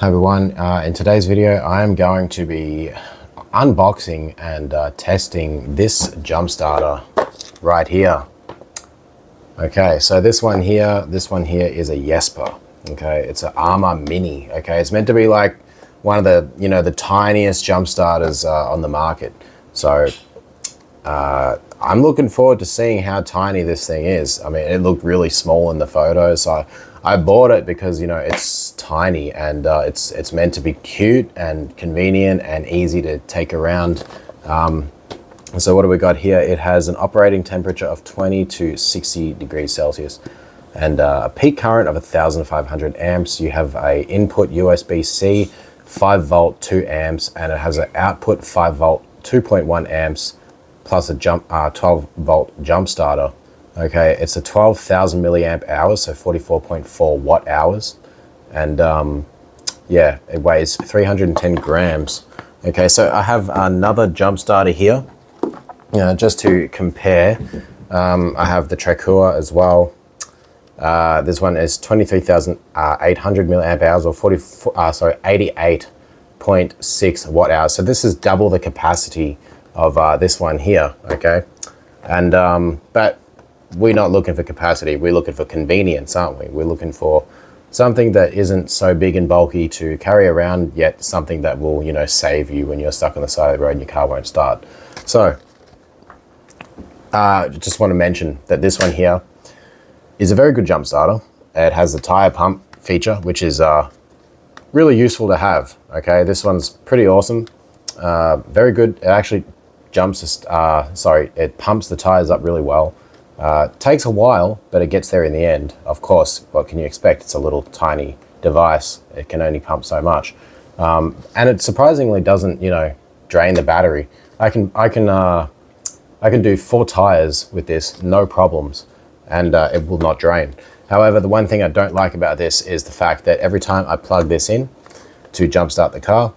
Hi everyone, in today's video I am going to be unboxing and testing this jump starter right here. Okay, so this one here is a Yesper. Okay, it's an Armor Mini. Okay, it's meant to be like one of the, the tiniest jump starters on the market. So I'm looking forward to seeing how tiny this thing is. I mean, it looked really small in the photos, so I bought it because, it's tiny and it's meant to be cute and convenient and easy to take around. So what do we got here? It has an operating temperature of 20 to 60 degrees Celsius and a peak current of 1,500 amps. You have a input USB-C, 5 volt, 2 amps, and it has an output 5 volt, 2.1 amps, plus a 12 volt jump starter. Okay, it's a 12,000 milliamp hours, so 44.4 watt hours. And yeah, it weighs 310 grams. Okay, so I have another jump starter here. Just to compare, I have the Trakua as well. This one is 23,800 milliamp hours, or 88.6 watt hours. So this is double the capacity of this one here. Okay, and but we're not looking for capacity. We're looking for convenience, aren't we? We're looking for something that isn't so big and bulky to carry around, yet something that will, save you when you're stuck on the side of the road and your car won't start. So just want to mention that this one here is a very good jump starter. It has the tire pump feature, which is really useful to have. Okay, this one's pretty awesome. Very good. It actually it pumps the tires up really well. Takes a while, but it gets there in the end. Of course, what can you expect? It's a little tiny device. It can only pump so much. And it surprisingly doesn't, drain the battery. I can do 4 tires with this, no problems, and it will not drain. However, the one thing I don't like about this is the fact that every time I plug this in to jumpstart the car,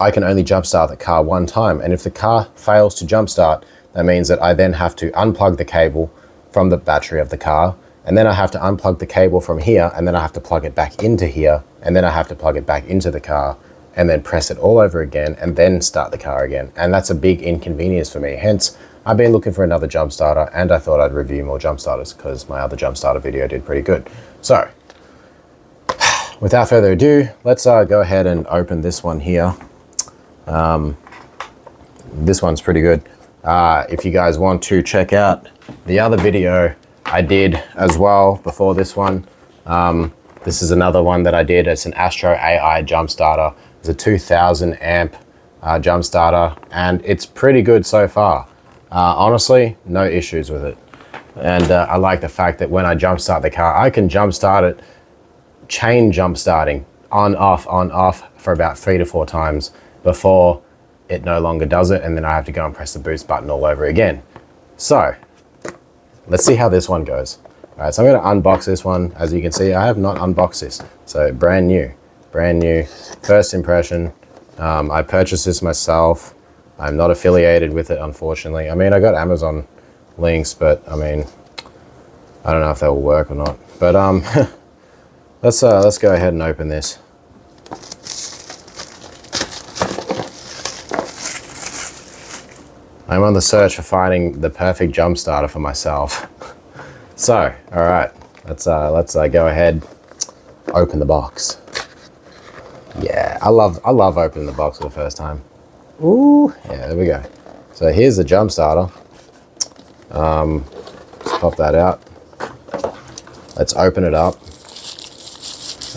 I can only jumpstart the car one time. And if the car fails to jumpstart, that means that I then have to unplug the cable from the battery of the car, and then I have to unplug the cable from here, and then I have to plug it back into here, and then I have to plug it back into the car, and then press it all over again, and then start the car again. And that's a big inconvenience for me. Hence, I've been looking for another jump starter, and I thought I'd review more jump starters because my other jump starter video did pretty good. So, without further ado, let's go ahead and open this one here. This one's pretty good. If you guys want to check out the other video I did as well before this one, this is another one that I did. It's an Astro AI jump starter. It's a 2,000 amp jump starter, and it's pretty good so far. Honestly, no issues with it. And I like the fact that when I jump start the car, I can jump start it, chain jump starting, on, off for about 3 to 4 times before it no longer does it, and then I have to go and press the boost button all over again. So let's see how this one goes. All right, so I'm going to unbox this one. As you can see, I have not unboxed this, so brand new, first impression. I purchased this myself. I'm not affiliated with it, unfortunately. I mean, I got Amazon links, but I mean, I don't know if they will work or not. But let's go ahead and open this. I'm on the search for finding the perfect jump starter for myself. So, all right, let's go ahead, open the box. Yeah, I love opening the box for the first time. Ooh, yeah, there we go. So here's the jump starter. Let's pop that out. Let's open it up.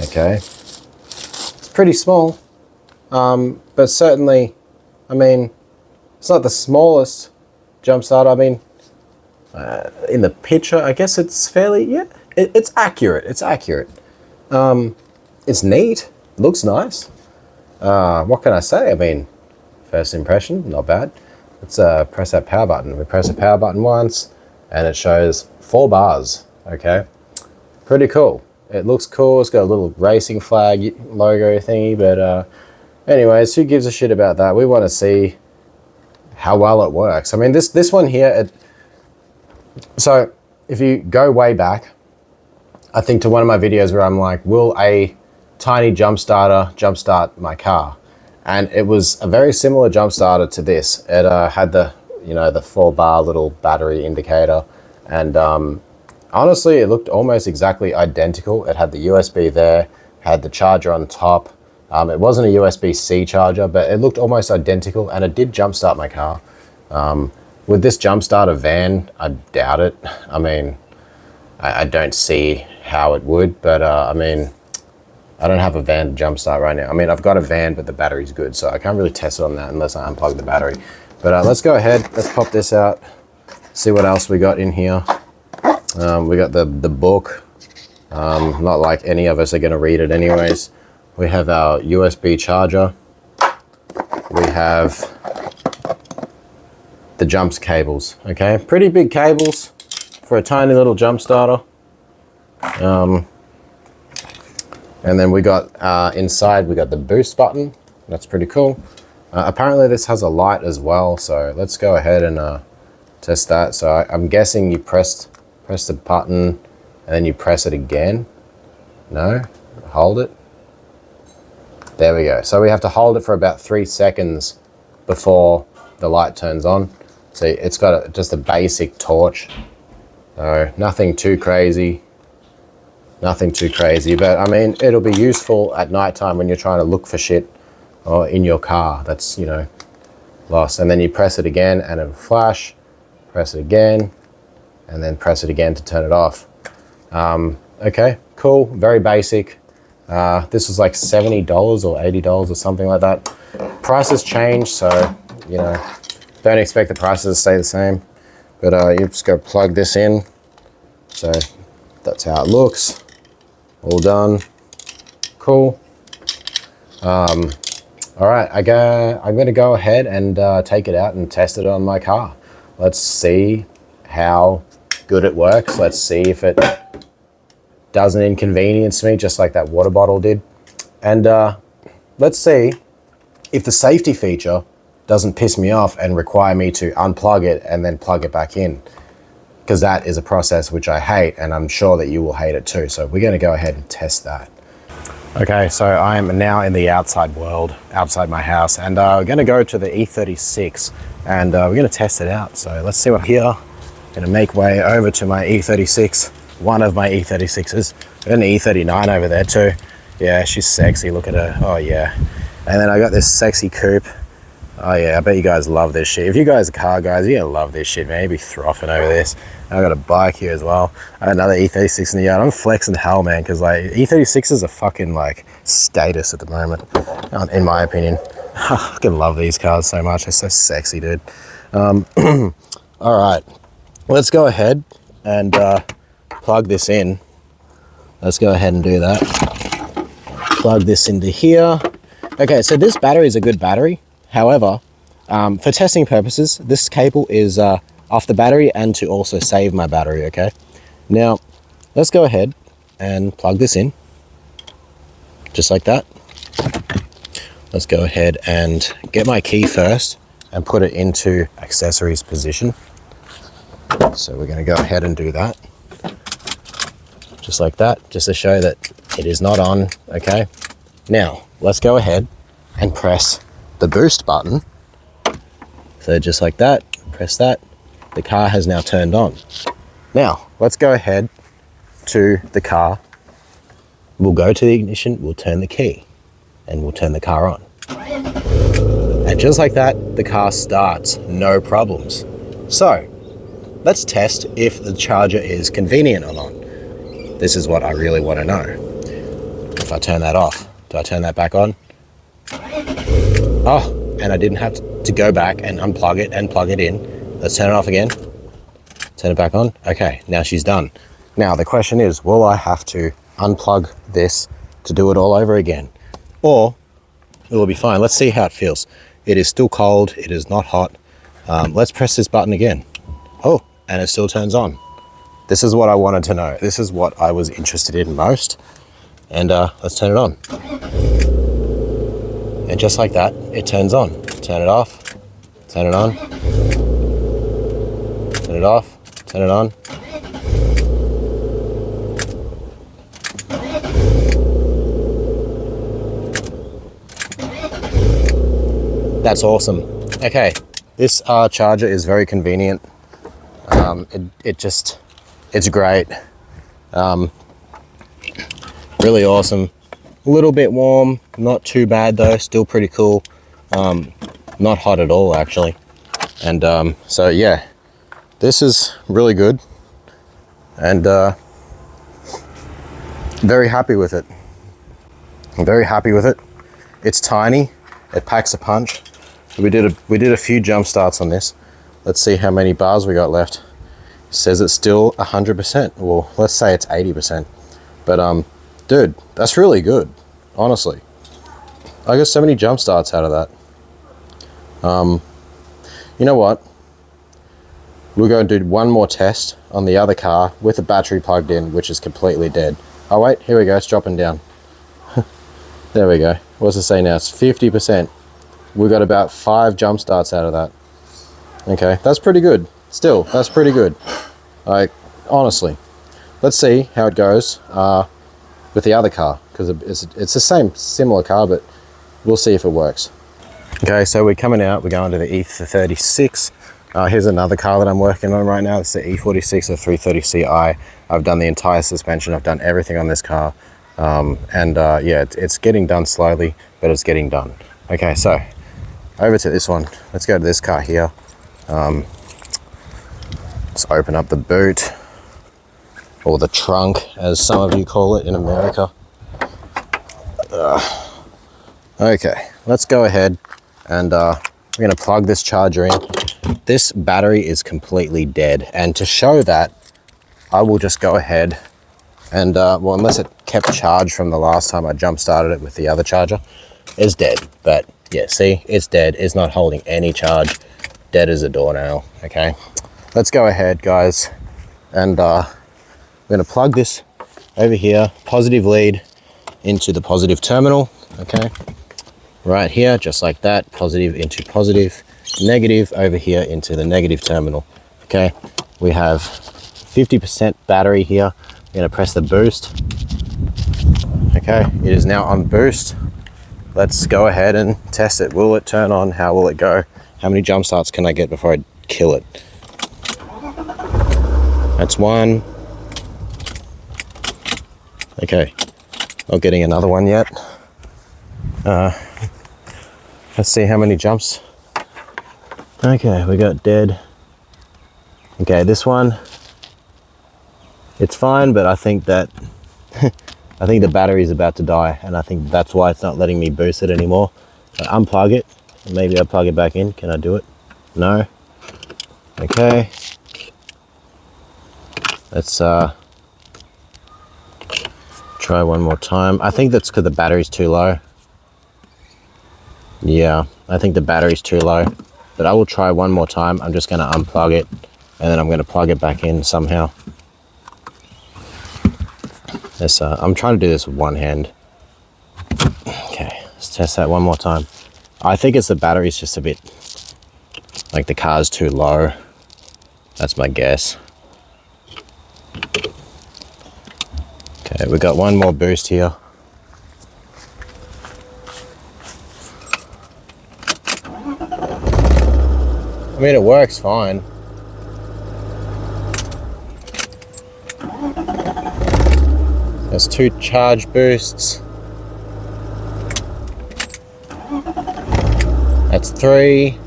Okay, it's pretty small, but certainly, I mean, it's not the smallest jump starter. I mean, in the picture, I guess it's fairly, yeah, it's accurate. It's accurate. It's neat. Looks nice. What can I say? I mean, first impression, not bad. Let's press that power button. We press the power button once, and it shows 4 bars. Okay, pretty cool. It looks cool. It's got a little racing flag logo thingy, but anyways, who gives a shit about that? We want to see how well it works. I mean, this one here, so if you go way back, I think to one of my videos where I'm like, will a tiny jump starter, jump start my car. And it was a very similar jump starter to this. It had the, you know, the 4-bar little battery indicator. And honestly, it looked almost exactly identical. It had the USB there, had the charger on top. It wasn't a USB-C charger, but it looked almost identical, and it did jump start my car. With this jump starter van, I doubt it. I mean, I don't see how it would, but I mean, I don't have a van to jumpstart right now. I mean, I've got a van, but the battery's good, so I can't really test it on that unless I unplug the battery. But let's go ahead, let's pop this out, see what else we got in here. We got the book. Not like any of us are gonna read it anyways. We have our USB charger. We have the jumps cables, okay? Pretty big cables for a tiny little jump starter. And then we got, inside, we got the boost button. That's pretty cool. Apparently this has a light as well, so let's go ahead and test that. So I'm guessing you press the button and then you press it again. No, hold it. There we go. So we have to hold it for about 3 seconds before the light turns on. So it's got just a basic torch. So nothing too crazy. Nothing too crazy, but I mean, it'll be useful at nighttime when you're trying to look for shit or in your car that's, you know, lost. And then you press it again and it'll flash, press it again, and then press it again to turn it off. Okay, cool, very basic. This was like $70 or $80 or something like that. Prices change, so, you know, don't expect the prices to stay the same. But you just go plug this in. So that's how it looks. All done. Cool. All right, I'm gonna go ahead and take it out and test it on my car. Let's see how good it works. Let's see if it doesn't inconvenience me just like that water bottle did. And let's see if the safety feature doesn't piss me off and require me to unplug it and then plug it back in, because that is a process which I hate, and I'm sure that you will hate it too. So we're gonna go ahead and test that. Okay, so I am now in the outside world, outside my house, and we're gonna go to the E36 and we're gonna test it out. So let's see what here. Gonna make way over to my E36, one of my E36s. Got an E39 over there too. Yeah, she's sexy, look at her, oh yeah. And then I got this sexy coupe. Oh yeah, I bet you guys love this shit. If you guys are car guys, you're gonna love this shit, man. You'd be frothing over this. I got a bike here as well. I got another E36 in the yard. I'm flexing hell, man, because like E36s are fucking like status at the moment, in my opinion. I fucking love these cars so much. They're so sexy, dude. All right, let's go ahead and plug this in. Let's go ahead and do that. Plug this into here. Okay, so this battery is a good battery. However, for testing purposes, this cable is off the battery and to also save my battery, okay? Now, let's go ahead and plug this in, just like that. Let's go ahead and get my key first and put it into accessories position. So we're gonna go ahead and do that. Just like that, just to show that it is not on, okay? Now, let's go ahead and press the boost button. So just like that, press that. The car has now turned on. Now, let's go ahead to the car. We'll go to the ignition, we'll turn the key, and we'll turn the car on. And just like that, the car starts, no problems. So, let's test if the charger is convenient or not. This is what I really want to know. If I turn that off, do I turn that back on? Oh, and I didn't have to go back and unplug it and plug it in. Let's turn it off again. Turn it back on. Okay, now she's done. Now the question is, will I have to unplug this to do it all over again? Or it will be fine. Let's see how it feels. It is still cold. It is not hot. Let's press this button again. Oh, and it still turns on. This is what I wanted to know. This is what I was interested in most. And let's turn it on. And just like that, it turns on. Turn it off, turn it on, turn it off, turn it on. That's awesome. Okay, this charger is very convenient. It's great. Really awesome. A little bit warm, not too bad though, still pretty cool. Not hot at all actually. And so yeah, this is really good, and very happy with it. I'm very happy with it. It's tiny, it packs a punch. We did a few jump starts on this. Let's see how many bars we got left. It says it's still 100%. Well, let's say it's 80%. But dude, that's really good, honestly. I got so many jump starts out of that. You know what? We're going to do one more test on the other car with the battery plugged in, which is completely dead. Oh wait, here we go, it's dropping down. There we go. What's it say now? It's 50%. We got about 5 jump starts out of that. Okay, that's pretty good. Still, that's pretty good. Like, honestly. Let's see how it goes with the other car, because it's the similar car, but we'll see if it works. Okay, so we're coming out. We're going to the E36. Here's another car that I'm working on right now. It's the E46 or 330Ci. I've done the entire suspension. I've done everything on this car. Yeah, it's getting done slowly, but it's getting done. Okay, so over to this one. Let's go to this car here. Let's open up the boot, or the trunk, as some of you call it in America. Okay, let's go ahead and we're going to plug this charger in. This battery is completely dead, and to show that, I will just go ahead and well, unless it kept charge from the last time I jump started it with the other charger, it's dead. But yeah, see, it's dead. It's not holding any charge. Dead as a doornail. Okay, let's go ahead, guys, and we're going to plug this over here, positive lead into the positive terminal. Okay, right here, just like that, positive into positive, negative over here into the negative terminal. Okay, we have 50% battery here. I'm going to press the boost. Okay, it is now on boost. Let's go ahead and test it. Will it turn on? How will it go? How many jump starts can I get before I kill it? That's one. Okay, not getting another one yet. Let's see how many jumps. Okay, we got dead. Okay, this one, it's fine, but I think that I think the battery is about to die, and I think that's why it's not letting me boost it anymore. So unplug it. Maybe I'll plug it back in. Can I do it? No. Okay. Let's try one more time. I think that's because the battery's too low. Yeah, I think the battery's too low. But I will try one more time. I'm just going to unplug it, and then I'm going to plug it back in somehow. This, I'm trying to do this with one hand. Okay, let's test that one more time. I think it's the battery's just a bit, like the car's too low. That's my guess. Okay, we got one more boost here. I mean, it works fine. There's 2 charge boosts. That's 3.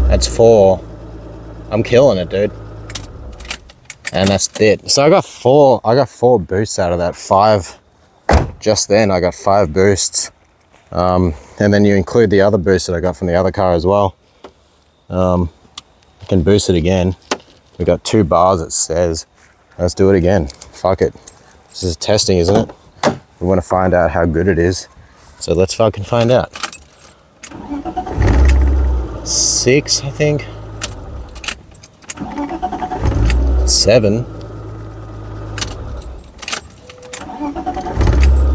That's 4. I'm killing it, dude. And that's it. So I got 4 boosts out of that. 5 just then. I got 5 boosts. And then you include the other boost that I got from the other car as well. I can boost it again. We got 2 bars, it says. Let's do it again. Fuck it. This is testing, isn't it? We want to find out how good it is. So let's fucking find out. 6, I think. 7.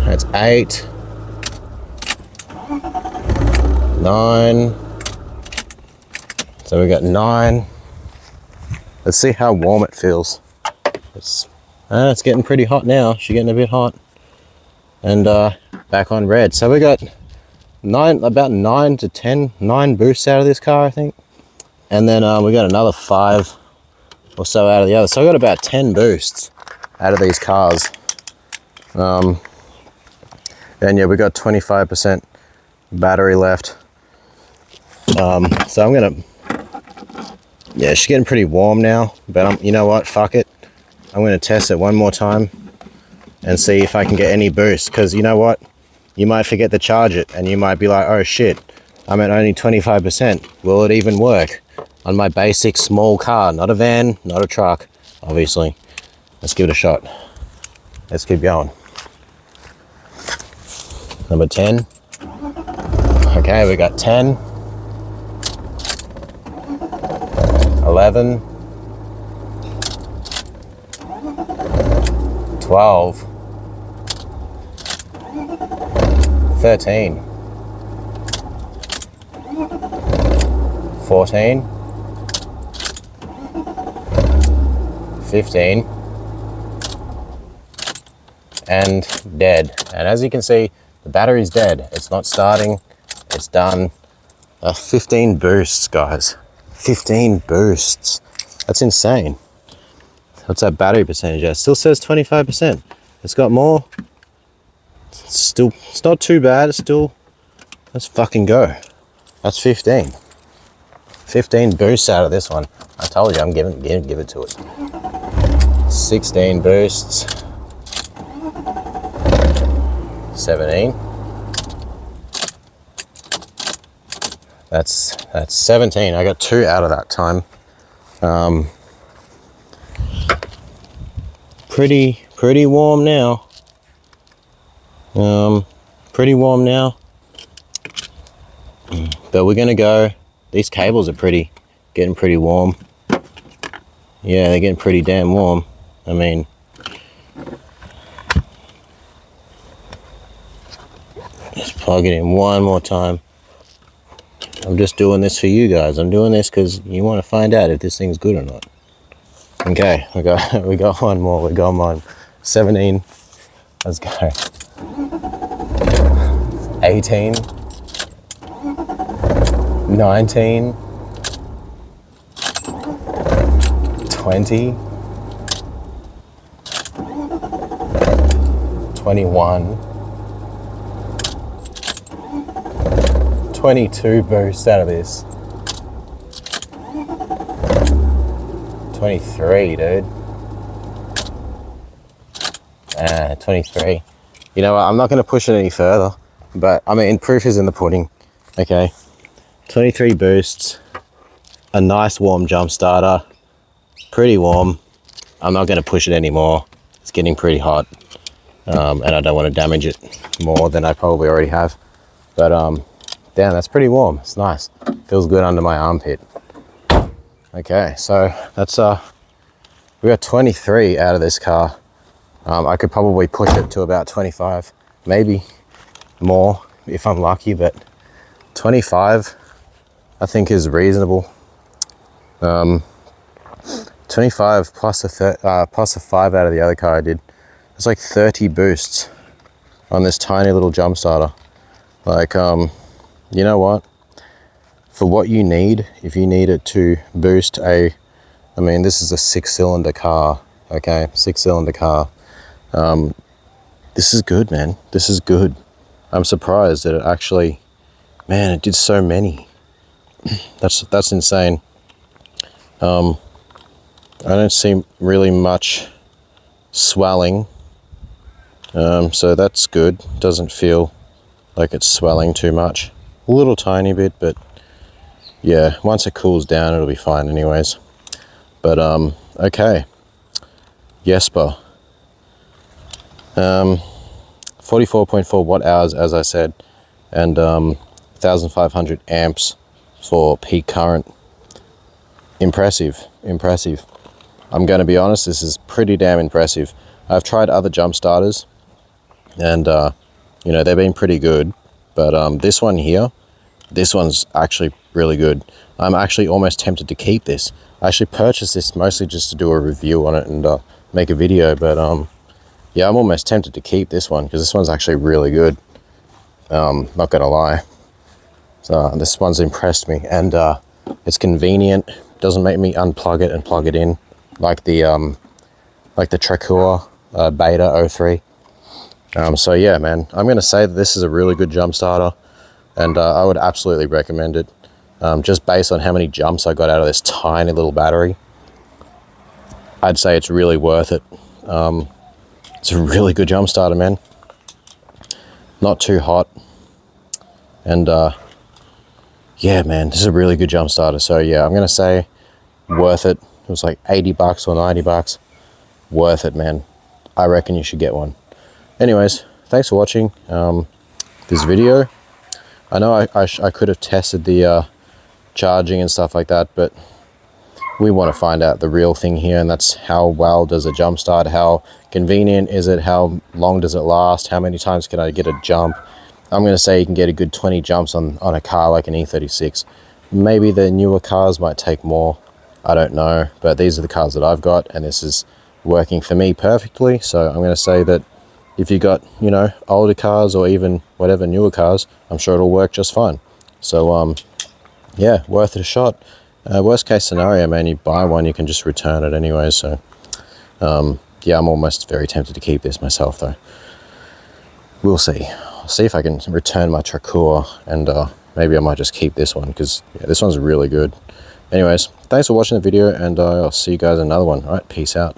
That's 8. 9. So we got 9. Let's see how warm it feels. It's getting pretty hot now. She's getting a bit hot. and back on red. So we got about 9 boosts out of this car, I think, and then we got another 5 or so out of the other. So I got about 10 boosts out of these cars. And yeah, we got 25% battery left. So I'm gonna, yeah, she's getting pretty warm now, but you know what, fuck it, I'm gonna test it one more time and see if I can get any boost, because you know what, you might forget to charge it and you might be like, oh shit, I'm at only 25%, will it even work on my basic small car? Not a van, not a truck, obviously. Let's give it a shot. Let's keep going. Number 10. Okay, we got 10, 11, 12, 13, 14, 15, and dead. And as you can see, the battery's dead. It's not starting. It's done. 15 boosts, guys. 15 boosts. That's insane. What's that battery percentage at? It still says 25%. It's got more. It's not too bad. It's still, let's fucking go. That's 15. 15 boosts out of this one. I told you, I'm give it to it. 16 boosts. 17. That's 17. I got 2 out of that time. Pretty warm now. Pretty warm now. But we're gonna go. These cables are getting pretty warm. Yeah, they're getting pretty damn warm. I mean, let's plug it in one more time. I'm just doing this for you guys. I'm doing this because you want to find out if this thing's good or not. Okay, we got one more. We got mine. 17. Let's go. 18. 19. 20. 21. 22 boosts out of this. 23, dude. 23. You know what? I'm not going to push it any further, but I mean, proof is in the pudding. Okay. 23 boosts. A nice warm jump starter. Pretty warm. I'm not going to push it anymore. It's getting pretty hot. And I don't want to damage it more than I probably already have. But, damn, that's pretty warm. It's nice. Feels good under my armpit. Okay, so that's we got 23 out of this car. I could probably push it to about 25, maybe more if I'm lucky, but 25 I think is reasonable. 25 plus a 5 out of the other car I did. It's like 30 boosts on this tiny little jump starter. Like, you know what? For what you need, if you need it to boost I mean, this is a 6-cylinder car, okay? 6-cylinder car. This is good, man. This is good. I'm surprised that it actually, man, it did so many. That's insane. I don't see really much swelling. So that's good. Doesn't feel like it's swelling too much. A little tiny bit, but yeah, once it cools down, it'll be fine anyways. But, okay. Yesper. 44.4 watt hours, as I said, and 1,500 amps for peak current. Impressive. I'm going to be honest, this is pretty damn impressive. I've tried other jump starters, and, you know, they've been pretty good. But this one here, this one's actually really good. I'm actually almost tempted to keep this. I actually purchased this mostly just to do a review on it and make a video, but Yeah, I'm almost tempted to keep this one because this one's actually really good. Not gonna lie. So this one's impressed me, and it's convenient. Doesn't make me unplug it and plug it in like the Trakua Beta 03. So yeah, man, I'm gonna say that this is a really good jump starter, and I would absolutely recommend it. Just based on how many jumps I got out of this tiny little battery, I'd say it's really worth it. It's a really good jump starter, man. Not too hot, and yeah, man, this is a really good jump starter. So yeah, I'm gonna say worth it. It was like 80 bucks or 90 bucks. Worth it, man. I reckon you should get one. Anyways, thanks for watching this video. I know I could have tested the charging and stuff like that, but we want to find out the real thing here, and that's how well does a jump start, how convenient is it, how long does it last, how many times can I get a jump. I'm going to say you can get a good 20 jumps on a car like an E36. Maybe the newer cars might take more, I don't know, but these are the cars that I've got, and this is working for me perfectly. So I'm going to say that if you got, you know, older cars or even whatever, newer cars, I'm sure it'll work just fine. So yeah, worth it a shot. Worst case scenario, man, you buy one, you can just return it anyway. So yeah, I'm almost very tempted to keep this myself though. We'll see. I'll see if I can return my Trakua, and maybe I might just keep this one because yeah, this one's really good. Anyways, thanks for watching the video, and I'll see you guys in another one. All right, peace out.